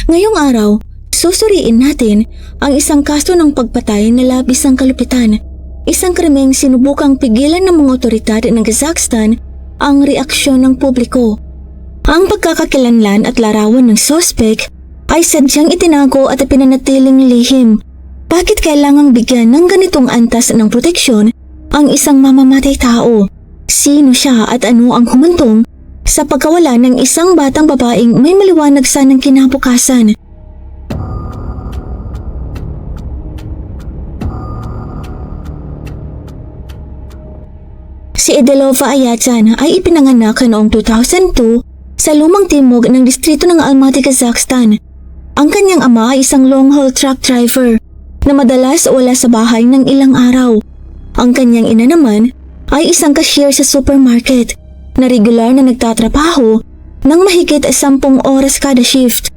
Ngayong araw, susuriin natin ang isang kaso ng pagpatay na labis ang kalupitan. Isang krimeng sinubukang pigilan ng mga otoridad ng Kazakhstan ang reaksyon ng publiko. Ang pagkakakilanlan at larawan ng sospek ay sadyang itinago at pinanatiling lihim. Bakit kailangang bigyan ng ganitong antas ng proteksyon ang isang mamamatay tao? Sino siya at ano ang humantong sa pagkawala ng isang batang babaeng may maliwanag sanang kinabukasan? Si Edelova Ayatsan ay ipinanganak noong 2002 sa lumang timog ng distrito ng Almaty, Kazakhstan. Ang kanyang ama ay isang long-haul truck driver na madalas wala sa bahay ng ilang araw. Ang kanyang ina naman ay isang cashier sa supermarket na regular na nagtatrabaho ng mahigit 10 oras kada shift.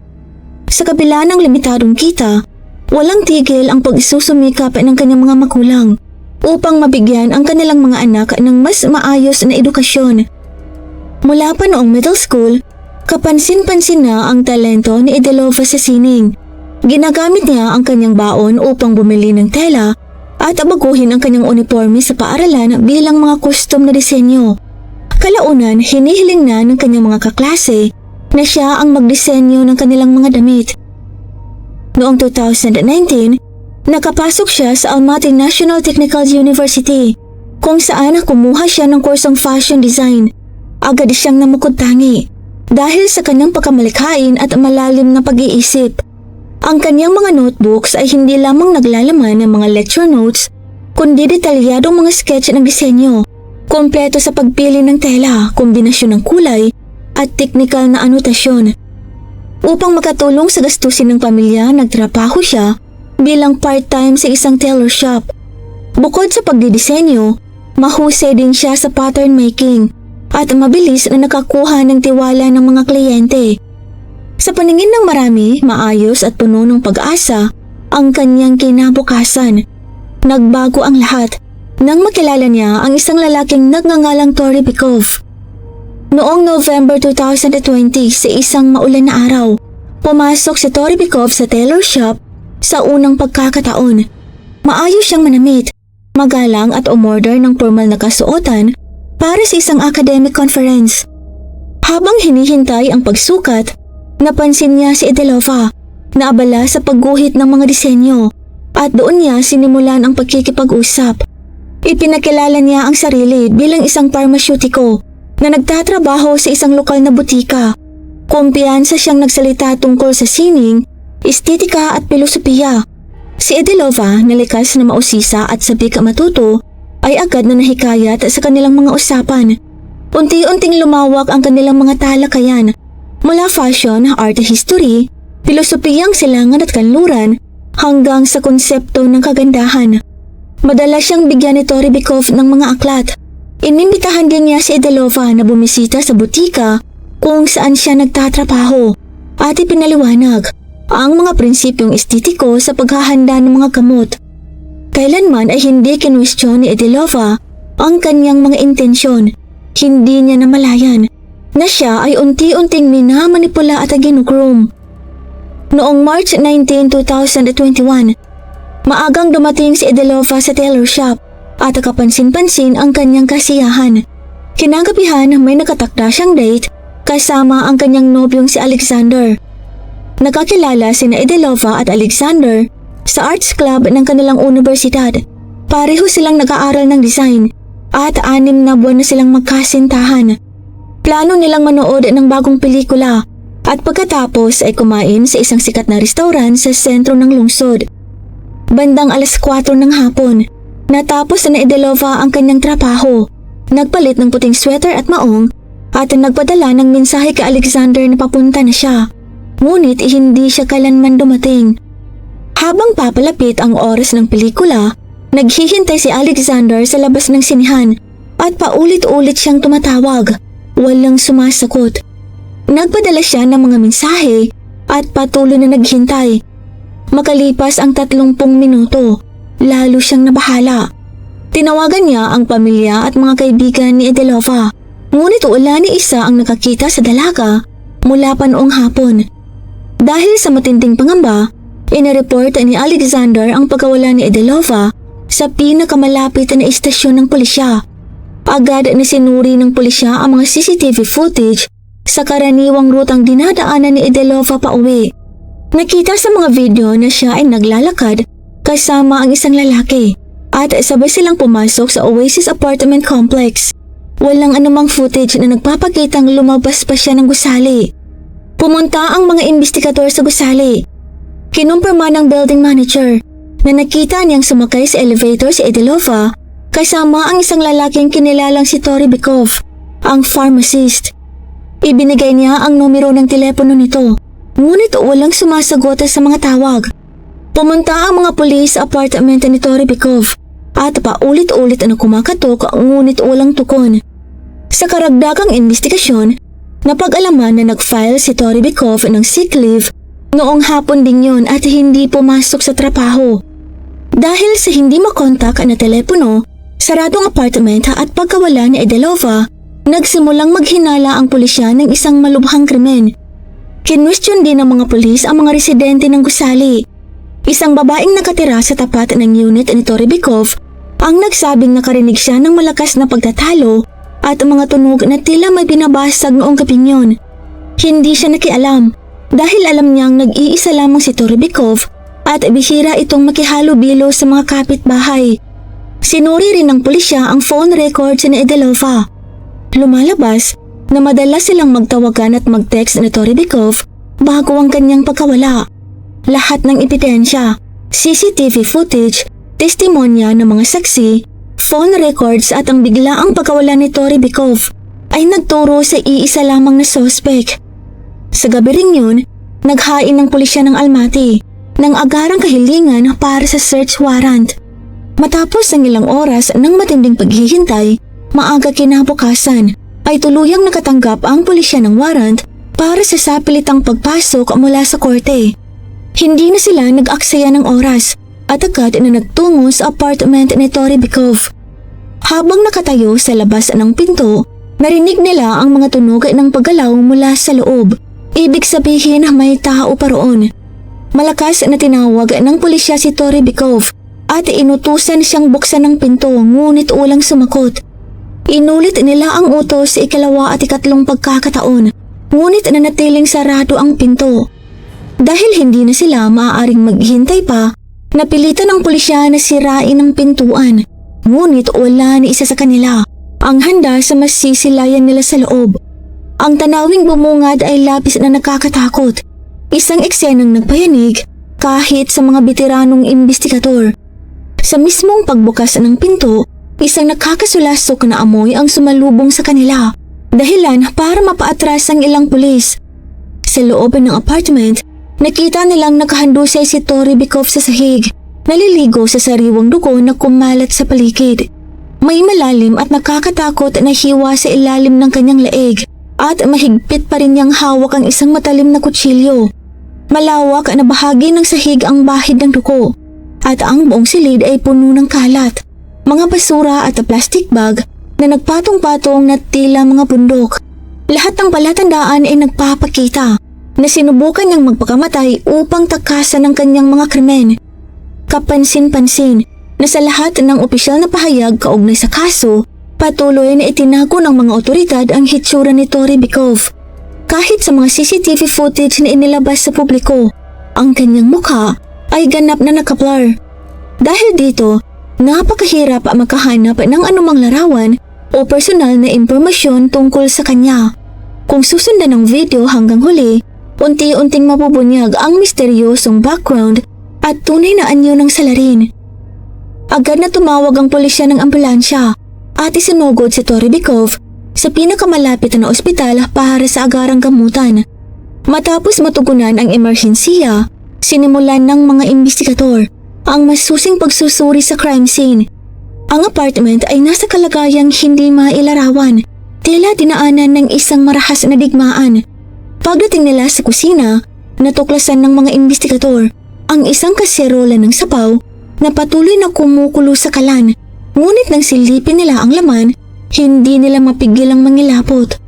Sa kabila ng limitadong kita, walang tigil ang pagsusumikap ng kanyang mga magulang upang mabigyan ang kanilang mga anak ng mas maayos na edukasyon. Mula pa noong middle school, kapansin-pansin na ang talento ni Edelova sa sining. Ginagamit niya ang kanyang baon upang bumili ng tela at baguhin ang kanyang uniforme sa paaralan bilang mga custom na disenyo. Kalaunan, hinihiling na ng kanyang mga kaklase na siya ang magdisenyo ng kanilang mga damit. Noong 2019, nakapasok siya sa Almaty National Technical University kung saan kumuha siya ng kursong fashion design. Agad siyang namukod-tangi dahil sa kanyang pagkamalikhain at malalim na pag-iisip. Ang kanyang mga notebooks ay hindi lamang naglalaman ng mga lecture notes, kundi detalyadong mga sketch ng disenyo, kompleto sa pagpili ng tela, kombinasyon ng kulay, at teknikal na anotasyon. Upang makatulong sa gastusin ng pamilya, nagtrabaho siya bilang part-time sa isang tailor shop. Bukod sa pagdidisenyo, mahusay din siya sa pattern making at mabilis na nakakuha ng tiwala ng mga kliyente. Sa paningin ng marami, maayos at puno ng pag-asa ang kanyang kinabukasan. Nagbago ang lahat nang makilala niya ang isang lalaking nagngangalang Toribikov. Noong November 2020, sa isang maulan na araw, pumasok si Toribikov sa tailor shop sa unang pagkakataon. Maayos siyang manamit, magalang at umorder ng formal na kasuotan para sa isang academic conference. Habang hinihintay ang pagsukat, napansin niya si Edelova na abala sa pagguhit ng mga disenyo at doon niya sinimulan ang pagkikipag-usap. Ipinakilala niya ang sarili bilang isang parmasyutiko na nagtatrabaho sa isang lokal na butika. Kumpiyansa siyang nagsalita tungkol sa sining, estetika at filosofiya. Si Edelova, na likas na mausisa at sabik matuto, ay agad na nahikayat sa kanilang mga usapan. Unti-unting lumawak ang kanilang mga talakayan mula fashion, art history, filosofiyang silangan at kanluran hanggang sa konsepto ng kagandahan. Madalas siyang bigyan ni Toribikov ng mga aklat. Inimbitahan din niya si Edelova na bumisita sa butika kung saan siya nagtatrabaho at ipinaliwanag ang mga prinsipyong estetiko sa paghahanda ng mga gamot. Kailanman ay hindi kinwestiyon ni Edelova ang kanyang mga intensyon. Hindi niya namalayan na siya ay unti-unting minamanipula at ginugroom. Noong March 19, 2021, maagang dumating si Edelova sa tailor shop at kapansin-pansin ang kanyang kasiyahan. Kinagabihan may nakatakda siyang date kasama ang kanyang nobyong si Alexander. Nakakilala sina Edelova at Alexander sa arts club ng kanilang universidad. Pareho silang nag-aaral ng design at 6 na buwan na silang magkasintahan. Plano nilang manood ng bagong pelikula at pagkatapos ay kumain sa isang sikat na restaurant sa sentro ng lungsod. Bandang 4:00 ng hapon, natapos na Edelova ang kanyang trabaho. Nagpalit ng puting sweater at maong at nagpadala ng mensahe kay Alexander na papunta na siya. Ngunit hindi siya kailanman dumating. Habang papalapit ang oras ng pelikula, naghihintay si Alexander sa labas ng sinihan at paulit-ulit siyang tumatawag. Walang sumasagot. Nagpadala siya ng mga mensahe at patuloy na naghintay. Makalipas ang 30 minuto, lalo siyang nabahala. Tinawagan niya ang pamilya at mga kaibigan ni Edelova. Ngunit wala ni isa ang nakakita sa dalaga mula pa noong hapon. Dahil sa matinding pangamba, inireport ni Alexander ang pagkawala ni Edelova sa pinakamalapit na istasyon ng pulisya. Agad na sinuri ng pulisya ang mga CCTV footage sa karaniwang rutang dinadaanan ni Edelova pa uwi. Nakita sa mga video na siya ay naglalakad kasama ang isang lalaki at sabay silang pumasok sa Oasis apartment complex. Walang anumang footage na nagpapakitang lumabas pa siya ng gusali. Pumunta ang mga investigador sa gusali. Kinumpirma ng building manager na nakita niyang sumakay sa elevator si Edelova kasama ang isang lalaking kinilalang si Tori Bykov, ang pharmacist. Ibinigay niya ang numero ng telepono nito, ngunit walang sumasagot sa mga tawag. Pumunta ang mga pulis sa apartment ni Tori Bykov at paulit-ulit na kumakatok ngunit walang tukon. Sa karagdagang investigasyon, napag-alaman na nag-file si Tori Bykov ng sick leave noong hapon din yun at hindi pumasok sa trabaho. Dahil sa hindi makontak na telepono, saradong apartment at pagkawala ni Edelova, nagsimulang maghinala ang pulisya ng isang malubhang krimen. Kinwestiyon din ng mga pulis ang mga residente ng gusali. Isang babaeng nakatira sa tapat ng unit ni Tori Bykov ang nagsabing nakarinig siya ng malakas na pagtatalo at mga tunog na tila may binabasag noong gabing yun. Hindi siya nakialam dahil alam niyang nag-iisa lamang si Tori Bykov at bihira itong makihalubilo sa mga kapitbahay. Sinuri rin ng pulisya ang phone records ni Edelova. Lumalabas na madalas silang magtawagan at mag-text ni Tori Bykov bago ang kanyang pagkawala. Lahat ng ebidensya, CCTV footage, testimonya ng mga saksi, phone records at ang biglaang pagkawala ni Tori Bykov ay nagturo sa iisa lamang na suspect. Sa gabi ring yun, naghain ng pulisya ng Almaty ng agarang kahilingan para sa search warrant. Matapos ang ilang oras ng matinding paghihintay, maaga kinabukasan ay tuluyang nakatanggap ang pulisya ng warrant para sa sapilitang pagpasok mula sa korte. Hindi na sila nag-aksaya ng oras at agad na nagtungo sa apartment ni Tori Bykov. Habang nakatayo sa labas ng pinto, narinig nila ang mga tunog ng paggalaw mula sa loob. Ibig sabihin na may tao pa roon. Malakas na tinawag ng pulisya si Tori Bykov at inutusan siyang buksan ng pinto ngunit walang sumakot. Inulit nila ang utos sa ikalawa at ikatlong pagkakataon ngunit nanatiling sarado ang pinto. Dahil hindi na sila maaaring maghintay pa, napilitan ng pulisya na sirain ang pintuan. Ngunit wala ni isa sa kanila ang handa sa masisilayan nila sa loob. Ang tanawing bumungad ay labis na nakakatakot. Isang eksenang nagpayanig kahit sa mga veteranong investigador. Sa mismong pagbukas ng pinto, isang nakakasulasok na amoy ang sumalubong sa kanila. Dahilan para mapaatras ang ilang pulis. Sa loob ng apartment, nakita nilang nakahandusay si Tori Bykov sa sahig, naliligo sa sariwang dugo na kumalat sa paligid. May malalim at nakakatakot na hiwa sa ilalim ng kanyang leeg at mahigpit pa rin niyang hawak ang isang matalim na kutsilyo. Malawak na bahagi ng sahig ang bahid ng dugo at ang buong silid ay puno ng kalat, mga basura at plastic bag na nagpatong-patong na tila mga bundok. Lahat ng palatandaan ay nagpapakita na sinubukan niyang magpakamatay upang takasan ang kanyang mga krimen. Kapansin-pansin na sa lahat ng opisyal na pahayag kaugnay sa kaso, patuloy na itinago ng mga otoridad ang hitsura ni Tori Bykov. Kahit sa mga CCTV footage na inilabas sa publiko, ang kanyang mukha ay ganap na nakablur. Dahil dito, napakahirap makahanap ng anumang larawan o personal na impormasyon tungkol sa kanya. Kung susundan ng video hanggang huli, unti-unting mabubunyag ang misteryosong background at tunay na anyo ng salarin. Agad na tumawag ang pulisya ng ambulansya at isinugod si Tori Bykov sa pinakamalapit na ospital para sa agarang gamutan. Matapos matugunan ang emerhensiya, sinimulan ng mga investigador ang masusing pagsusuri sa crime scene. Ang apartment ay nasa kalagayang hindi mailarawan, tila dinaanan ng isang marahas na digmaan. Pagdating nila sa kusina, natuklasan ng mga investigador ang isang kaserola ng sabaw na patuloy na kumukulo sa kalan. Ngunit nang silipin nila ang laman, hindi nila mapigil ang mangilapot.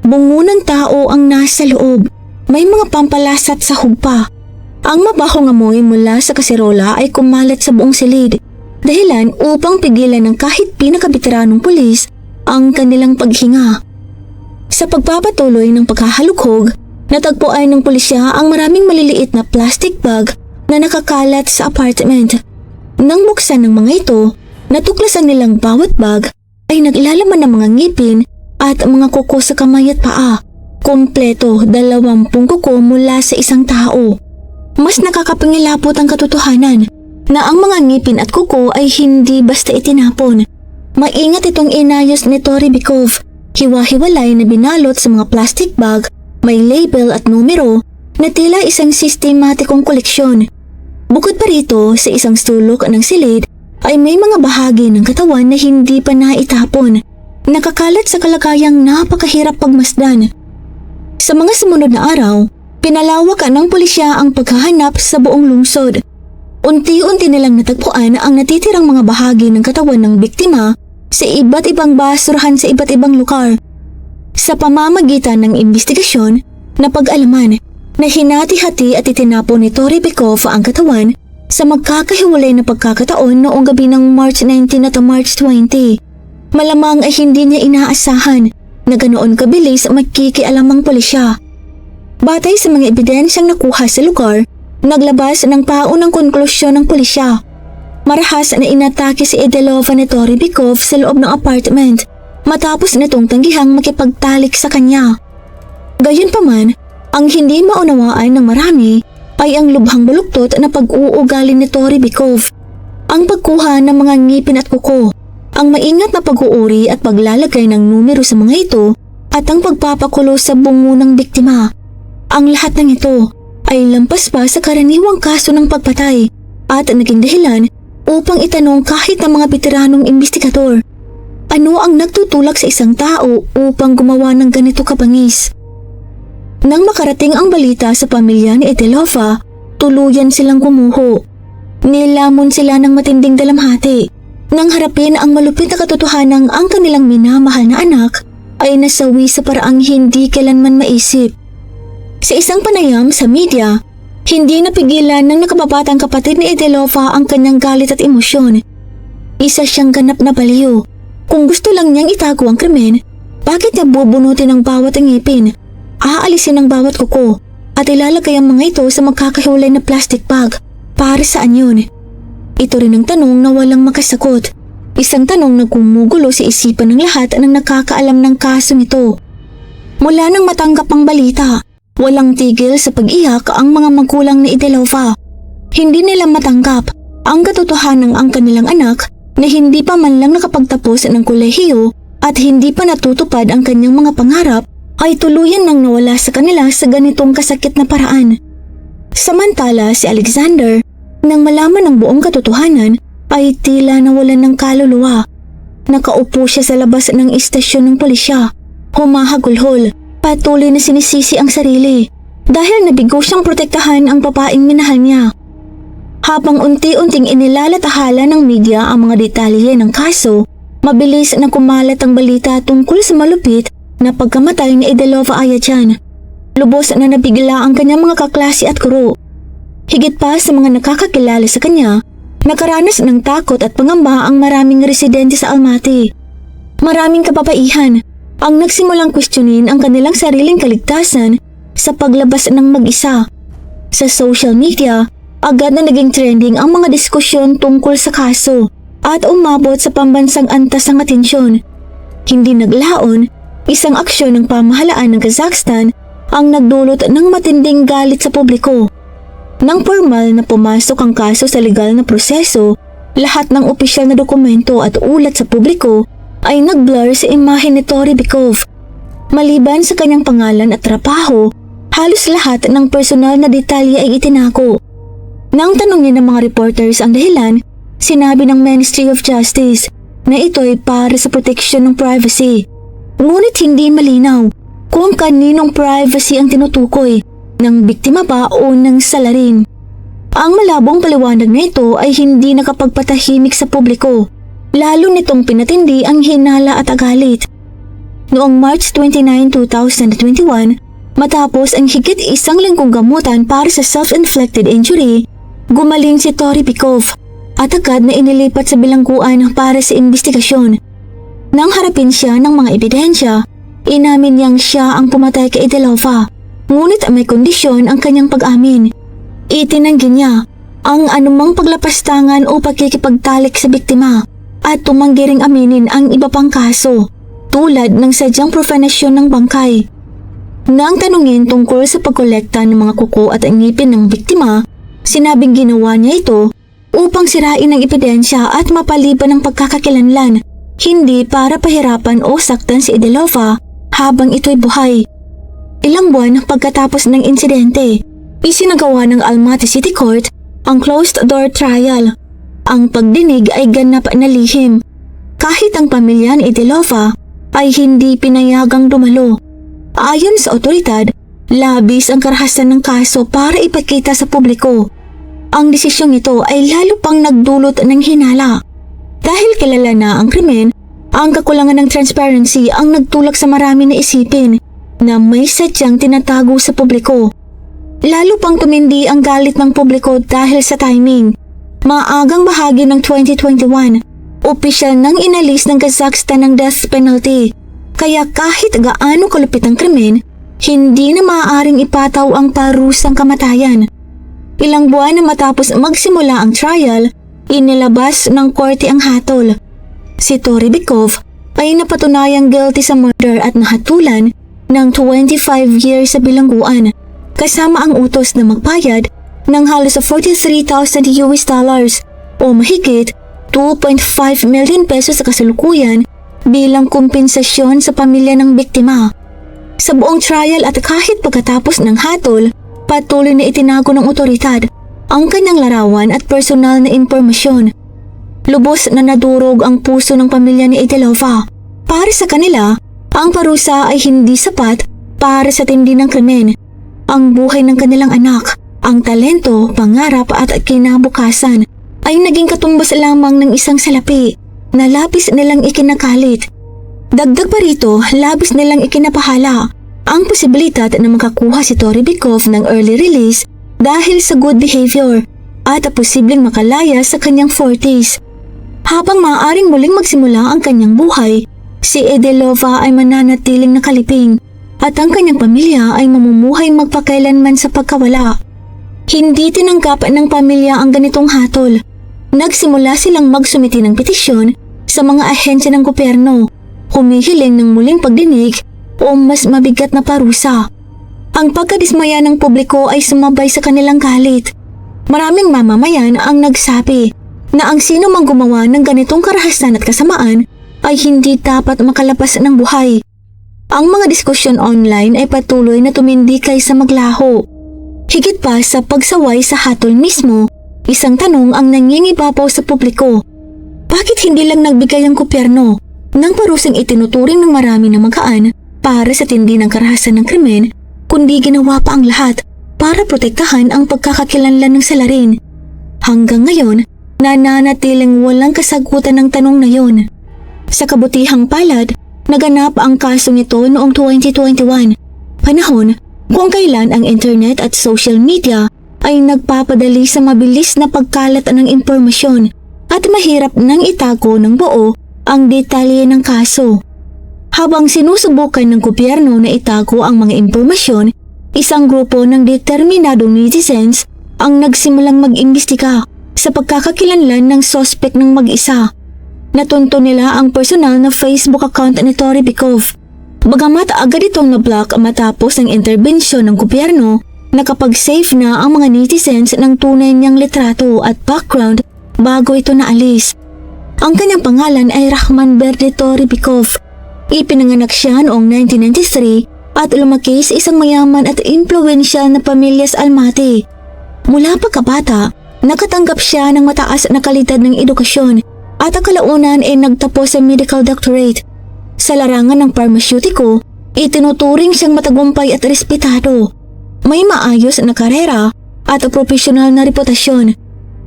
Bungo ng tao ang nasa loob. may mga pampalasat sa hugpa. Ang mabahong amoy mula sa kaserola ay kumalat sa buong silid, dahilan upang pigilan ng kahit pinakabiteranong pulis ang kanilang paghinga. Sa pagpapatuloy ng paghahalughog, natagpuan ng pulisya ang maraming maliliit na plastic bag na nakakalat sa apartment. Nang buksan ng mga ito, natuklasan nilang bawat bag ay naglalaman ng mga ngipin at mga kuko sa kamay at paa. Kompleto 20 kuko mula sa isang tao. Mas nakakapangilapot ang katotohanan na ang mga ngipin at kuko ay hindi basta itinapon. Maingat itong inayos ni Tori Bykov. Hiwa-hiwalay na binalot sa mga plastic bag, may label at numero na tila isang sistematikong koleksyon. Bukod pa rito, sa isang sulok ng silid ay may mga bahagi ng katawan na hindi pa naitapon. Nakakalat sa kalagayang napakahirap pagmasdan. Sa mga sumunod na araw, pinalawakan ng pulisya ang paghahanap sa buong lungsod. Unti-unti nilang natagpuan ang natitirang mga bahagi ng katawan ng biktima sa iba't ibang basurahan sa iba't ibang lugar. Sa pamamagitan ng investigasyon, napag-alaman na hinati-hati at itinapon ni Tori Bykov ang katawan sa magkakahiwalay na pagkakataon noong gabi ng March 19 at March 20. Malamang ay hindi niya inaasahan na ganoon kabilis magkikialam ang pulisya. Batay sa mga ebidensyang nakuha sa lugar, naglabas ng paunang konklusyon ng pulisya. Marahas na inatake si Edelova ni Tori Bykov sa loob ng apartment matapos nitong tanggihang makipagtalik sa kanya. Gayunpaman, ang hindi maunawaan ng marami ay ang lubhang baluktot na pag-uugali ni Tori Bykov. Ang pagkuha ng mga ngipin at kuko, ang maingat na pag-uuri at paglalagay ng numero sa mga ito at ang pagpapakulo sa bungo ng biktima. Ang lahat ng ito ay lampas pa sa karaniwang kaso ng pagpatay at naging dahilan upang itanong kahit ng mga veteranong investigador. Ano ang nagtutulak sa isang tao upang gumawa ng ganito kabangis? Nang makarating ang balita sa pamilya ni Edelova, tuluyan silang gumuho. Nilamon sila ng matinding dalamhati. Nang harapin ang malupit na katotohanang ang kanilang minamahal na anak ay nasawi sa paraang hindi kailanman maisip. Sa isang panayam sa media, hindi napigilan ng nakababatang kapatid ni Edelova ang kanyang galit at emosyon. Isa siyang ganap na baliw. Kung gusto lang niyang itago ang krimen, bakit niya bubunutin ang bawat ngipin, aalisin ang bawat kuko, at ilalagay ang mga ito sa magkakahiwalay na plastic bag? Para saan yun? Ito rin ang tanong na walang makasagot. Isang tanong na gumugulo sa isipan ng lahat ng nakakaalam ng kaso nito. Mula nang matanggap ang balita, walang tigil sa pag-iyak ang mga magulang ni Edelova. Hindi nila matanggap ang katotohanan ng ang kanilang anak na hindi pa man lang nakapagtapos ng kolehiyo at hindi pa natutupad ang kanyang mga pangarap ay tuluyan nang nawala sa kanila sa ganitong kasakit na paraan. Samantala si Alexander, nang malaman ng buong katotohanan, ay tila nawalan ng kaluluwa. Nakaupo siya sa labas ng istasyon ng pulisya, humahagulhol. Patuloy na sinisisi ang sarili dahil nabigo siyang protektahan ang babaeng minahal niya. Habang unti-unting inilalatahala ng media ang mga detalye ng kaso, mabilis na kumalat ang balita tungkol sa malupit na pagkamatay ni Edelova Ayachan. Lubos na nabigla ang kanyang mga kaklase at guro. Higit pa sa mga nakakakilala sa kanya, nakaranas ng takot at pangamba ang maraming residente sa Almaty. Maraming kababaihan ang nagsimulang kwestiyonin ang kanilang sariling kaligtasan sa paglabas ng mag-isa. Sa social media, agad na naging trending ang mga diskusyon tungkol sa kaso at umabot sa pambansang antas ang atensyon. Hindi naglaon, isang aksyon ng pamahalaan ng Kazakhstan ang nagdulot ng matinding galit sa publiko. Nang formal na pumasok ang kaso sa legal na proseso, lahat ng opisyal na dokumento at ulat sa publiko ay nag-blur sa imahe ni Tori Bykov. Maliban sa kanyang pangalan at trabaho, halos lahat ng personal na detalye ay itinago. Nang tanungin ng mga reporters ang dahilan, sinabi ng Ministry of Justice na ito ay para sa proteksyon ng privacy. Ngunit hindi malinaw kung kaninong privacy ang tinutukoy, ng biktima ba o ng salarin. Ang malabong paliwanag na ito ay hindi nakapagpatahimik sa publiko. Lalo nitong pinatindi ang hinala at agalit. Noong March 29, 2021, Matapos ang higit isang linggong gamutan para sa self-inflicted injury, gumaling si Tori Bikov at agad na inilipat sa bilangguan para sa investigasyon. Nang harapin siya ng mga ebidensya, inamin niyang siya ang pumatay kay Edelova, ngunit may kondisyon ang kanyang pag-amin. Itinanggi niya ang anumang paglapastangan o pagkikipagtalik sa biktima at tumanggi ring aminin ang iba pang kaso tulad ng sadyang profanasyon ng bangkay. Nang tanungin tungkol sa pagkolekta ng mga kuko at ang ngipin ng biktima, sinabing ginawa niya ito upang sirain ang ebidensya at mapaliban ng pagkakakilanlan, hindi para pahirapan o saktan si Edelova habang ito'y buhay. Ilang buwan pagkatapos ng insidente, isinagawa ng Almaty City Court ang closed-door trial. Ang pagdinig ay ganap na lihim, kahit ang pamilya ni Edelova ay hindi pinayagang dumalo. Ayon sa otoridad, labis ang karahasan ng kaso para ipakita sa publiko. Ang desisyong ito ay lalo pang nagdulot ng hinala. Dahil kilala na ang krimen, ang kakulangan ng transparency ang nagtulak sa marami na isipin na may sadyang tinatago sa publiko. Lalo pang tumindi ang galit ng publiko dahil sa timing. Maagang bahagi ng 2021, opisyal nang inalis ng Kazakhstan ng death penalty. Kaya kahit gaano kalupit ang krimen, hindi na maaaring ipataw ang parusang kamatayan. Ilang buwan na matapos magsimula ang trial, inilabas ng korte ang hatol. Si Tori Bikov ay napatunayang guilty sa murder at nahatulan ng 25 years sa bilangguan, kasama ang utos na magbayad ng halos $43,000 o mahigit 2.5 million pesos sa kasalukuyan bilang kompensasyon sa pamilya ng biktima. Sa buong trial at kahit pagkatapos ng hatol, patuloy na itinago ng otoridad ang kanyang larawan at personal na impormasyon. Lubos na nadurog ang puso ng pamilya ni Edelova. Para sa kanila, ang parusa ay hindi sapat para sa tindi ng krimen. Ang buhay ng kanilang anak, ang talento, pangarap at kinabukasan ay naging katumbas lamang ng isang salapi na labis nilang ikinakalit. Dagdag pa rito, labis nilang ikinapahala ang posibilidad na makakuha si Tori Bikov ng early release dahil sa good behavior at posibleng makalaya sa kanyang 40s. Habang maaaring muling magsimula ang kanyang buhay, si Edelova ay mananatiling nakaliping at ang kanyang pamilya ay mamumuhay magpakailanman sa pagkawala. Hindi tinanggap ng pamilya ang ganitong hatol. Nagsimula silang magsumiti ng petisyon sa mga ahensya ng gobyerno, humihiling ng muling pagdinig o mas mabigat na parusa. Ang pagkadismaya ng publiko ay sumabay sa kanilang galit. Maraming mamamayan ang nagsabi na ang sino mang gumawa ng ganitong karahasan at kasamaan ay hindi dapat makalabas ng buhay. Ang mga diskusyon online ay patuloy na tumindi kaysa maglaho. Higit pa sa pagsaway sa hatol mismo, isang tanong ang nangingibabaw sa publiko. Bakit hindi lang nagbigay ang gobyerno ng parusang itinuturing ng marami na magaan para sa tindi ng karahasan ng krimen, kundi ginawa pa ang lahat para protektahan ang pagkakakilanlan ng salarin? Hanggang ngayon, nananatiling walang kasagutan ng tanong na yon. Sa kabutihang palad, naganap ang kasong ito noong 2021, panahon kung kailan ang internet at social media ay nagpapadali sa mabilis na pagkalat ng impormasyon at mahirap nang itago ng buo ang detalye ng kaso. Habang sinusubukan ng gobyerno na itago ang mga impormasyon, isang grupo ng determinadong netizens ang nagsimulang mag-imbestiga sa pagkakakilanlan ng sospek ng mag-isa. Natunto nila ang personal na Facebook account ni Tori Bikov. Bagamat agad itong na-block matapos ang interbensyon ng gobyerno, nakapag-save na ang mga netizens ng tunay niyang litrato at background bago ito naalis. Ang kanyang pangalan ay Rahman Berde Tori Bikov. Ipinanganak siya noong 1993 at lumaki sa isang mayaman at impluwensyal na pamilya sa Almaty. Mula pagkabata, nakatanggap siya ng mataas na kalidad ng edukasyon at ang kalaunan ay nagtapos sa medical doctorate. Sa larangan ng parmaceutico, itinuturing siyang matagumpay at respetado. May maayos na karera at profesional na reputasyon.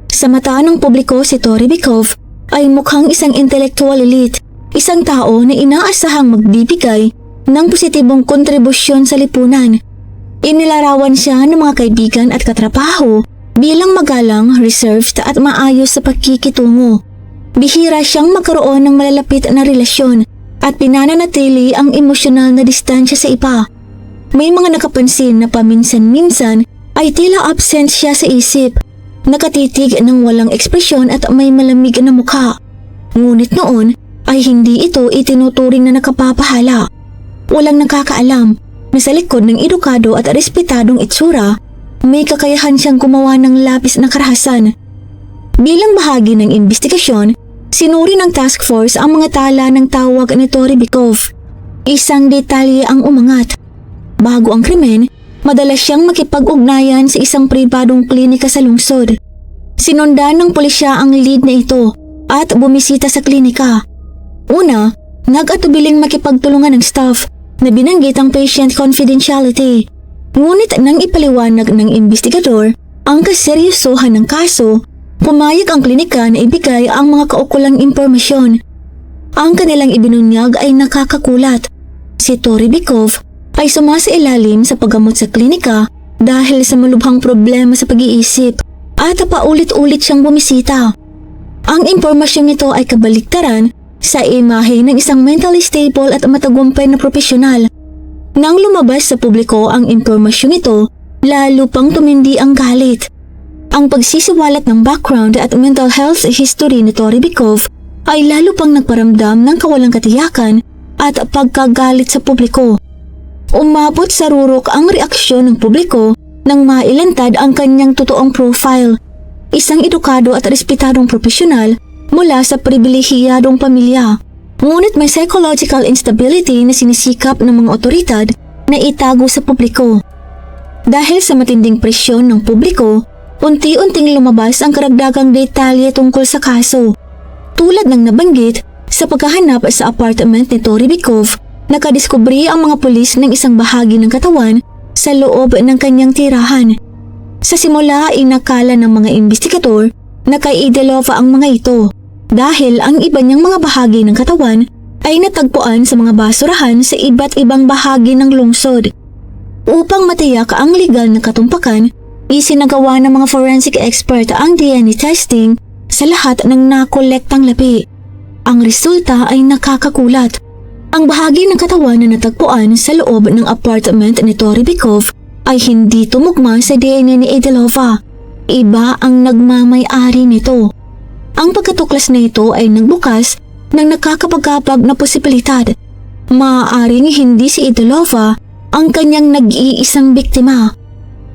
Sa mata ng publiko, si Tori Bikov ay mukhang isang intellectual elite, isang tao na inaasahang magbibigay ng positibong kontribusyon sa lipunan. Inilarawan siya ng mga kaibigan at katrabaho bilang magalang, reserved at maayos sa pagkikitungo. Bihira siyang magkaroon ng malalapit na relasyon at pinananatili ang emosyonal na distansya sa iba. May mga nakapansin na paminsan-minsan ay tila absent siya sa isip, nakatitig ng walang ekspresyon at may malamig na mukha. Ngunit noon ay hindi ito itinuturing na nakapapahala. Walang nakakaalam na sa likod ng edukado at respetadong itsura, may kakayahan siyang gumawa ng labis na karahasan. Bilang bahagi ng investigasyon, sinuri ng task force ang mga tala ng tawag ni Toribikov. Isang detalye ang umangat. Bago ang krimen, madalas siyang makipag-ugnayan sa isang pribadong klinika sa lungsod. Sinundan ng pulisya ang lead na ito at bumisita sa klinika. Una, nag-atubiling makipagtulungan ng staff na binanggit ang patient confidentiality. Ngunit nang ipaliwanag ng investigador ang kaseryosohan ng kaso, pumayag ang klinika na ibigay ang mga kaukulang impormasyon. Ang kanilang ibinunyag ay nakakakulat. Si Toribikov ay sumasailalim sa paggamot sa klinika dahil sa malubhang problema sa pag-iisip at paulit-ulit siyang bumisita. Ang impormasyong ito ay kabaliktaran sa imahe ng isang mentally stable at matagumpay na profesional. Nang lumabas sa publiko ang impormasyong ito, lalo pang tumindi ang galit. Ang pagsisiwalat ng background at mental health history ni Toribikov ay lalo pang nagparamdam ng kawalang katiyakan at pagkagalit sa publiko. Umabot sa rurok ang reaksyon ng publiko nang mailantad ang kanyang totoong profile. Isang edukado at respetadong profesional mula sa pribilehiyadong pamilya. Ngunit may psychological instability na sinisikap ng mga otoridad na itago sa publiko. Dahil sa matinding presyon ng publiko, unti-unting lumabas ang karagdagang detalye tungkol sa kaso. Tulad ng nabanggit, sa paghahanap sa apartment ni Toribikov, nakadiskubre ang mga pulis ng isang bahagi ng katawan sa loob ng kanyang tirahan. Sa simula ay nakala ng mga investigador na kay Idelova ang mga ito, dahil ang iba niyang mga bahagi ng katawan ay natagpuan sa mga basurahan sa iba't ibang bahagi ng lungsod. Upang matiyak ang legal na katumpakan, isinagawa ng mga forensic expert ang DNA testing sa lahat ng nakolektang labi. Ang resulta ay nakakakulat. Ang bahagi ng katawan na natagpuan sa loob ng apartment ni Toribikov ay hindi tumugma sa DNA ni Idelova. Iba ang nagmamay-ari nito. Ang pagkatuklas na ito ay nagbukas ng nakakapagkapag na posibilidad. Maaaring hindi si Idelova ang kanyang nag-iisang biktima.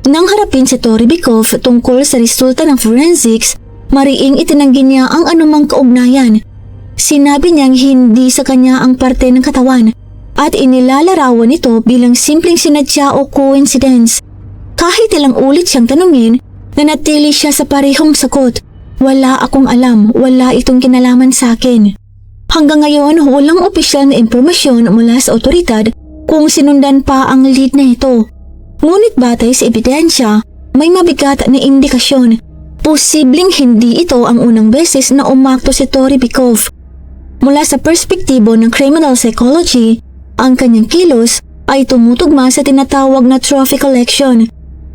Nang harapin si Toribikov tungkol sa resulta ng forensics, mariing itinanggi niya ang anumang kaugnayan. Sinabi niyang hindi sa kanya ang parte ng katawan at inilalarawan ito bilang simpleng sinadya o coincidence. Kahit ilang ulit siyang tanungin, nanatili siya sa parehong sagot. Wala akong alam, wala itong kinalaman sa akin. Hanggang ngayon, walang opisyal na impormasyon mula sa otoridad kung sinundan pa ang lead na ito. Ngunit batay sa ebidensya, may mabigat na indikasyon. Posibleng hindi ito ang unang beses na umakto si Toribikov. Mula sa perspektibo ng criminal psychology, ang kanyang kilos ay tumutugma sa tinatawag na trophy collection,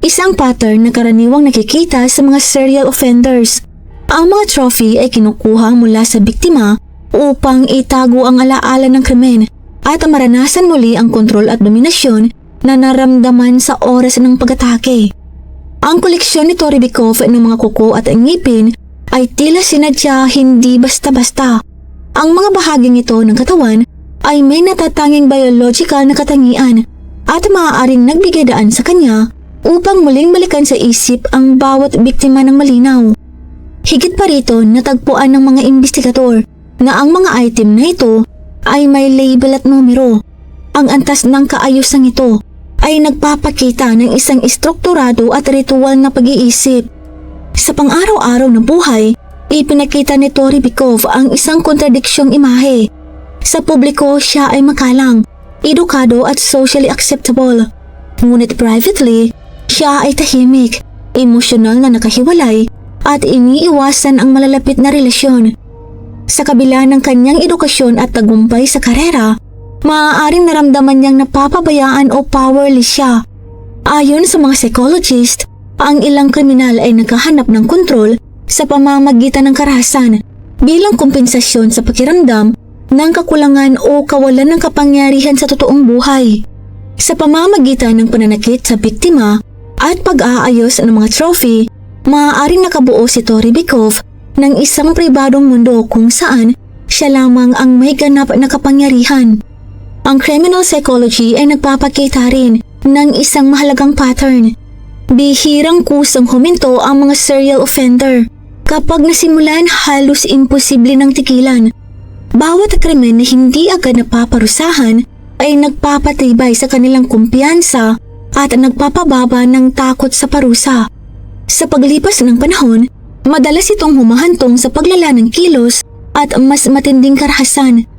isang pattern na karaniwang nakikita sa mga serial offenders. Ang mga trophy ay kinukuha mula sa biktima upang itago ang alaala ng krimen at maranasan muli ang kontrol at dominasyon na naramdaman sa oras ng pag-atake. Ang koleksyon ni Toribikov ng mga kuko at ngipin ay tila sinadya, hindi basta-basta. Ang mga bahaging ito ng katawan ay may natatanging biological na katangian at maaaring nagbigay daan sa kanya upang muling balikan sa isip ang bawat biktima ng malinaw. Higit pa rito, natagpuan ng mga investigador na ang mga item na ito ay may label at numero. Ang antas ng kaayusan ito ay nagpapakita ng isang estrukturado at ritual na pag-iisip. Sa pang-araw-araw na buhay, ipinakita ni Toribikov ang isang kontradiksyong imahe. Sa publiko, siya ay makalang, edukado at socially acceptable. Ngunit privately, siya ay tahimik, emosyonal na nakahiwalay at iniiwasan ang malalapit na relasyon. Sa kabila ng kanyang edukasyon at tagumpay sa karera, maaaring naramdaman niyang napapabayaan o powerless siya. Ayon sa mga psychologist, ang ilang kriminal ay naghahanap ng kontrol sa pamamagitan ng karahasan bilang kompensasyon sa pakiramdam ng kakulangan o kawalan ng kapangyarihan sa totoong buhay. Sa pamamagitan ng pananakit sa biktima at pag-aayos ng mga trophy, maaaring nakabuo si Tori Bykov ng isang pribadong mundo kung saan siya lamang ang may ganap na kapangyarihan. Ang criminal psychology ay nagpapakita rin ng isang mahalagang pattern. Bihirang kusang huminto ang mga serial offender. Kapag nasimulan, halos imposible ng tigilan. Bawat krimen na hindi agad napaparusahan ay nagpapatibay sa kanilang kumpiyansa at nagpapababa ng takot sa parusa. Sa paglipas ng panahon, madalas itong humahantong sa paglala ng kilos at mas matinding karahasan.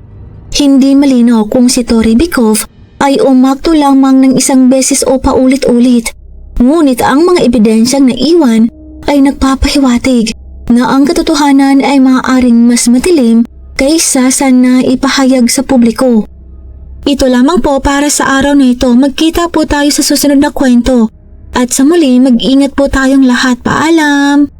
Hindi malinaw kung si Tori Bykov ay umakto lamang ng isang beses o paulit-ulit. Ngunit ang mga ebidensyang naiwan ay nagpapahiwatig na ang katotohanan ay maaaring mas matilim kaysa sa naipahayag sa publiko. Ito lamang po para sa araw na ito. Magkita po tayo sa susunod na kwento. At sa muli, mag-ingat po tayong lahat. Paalam!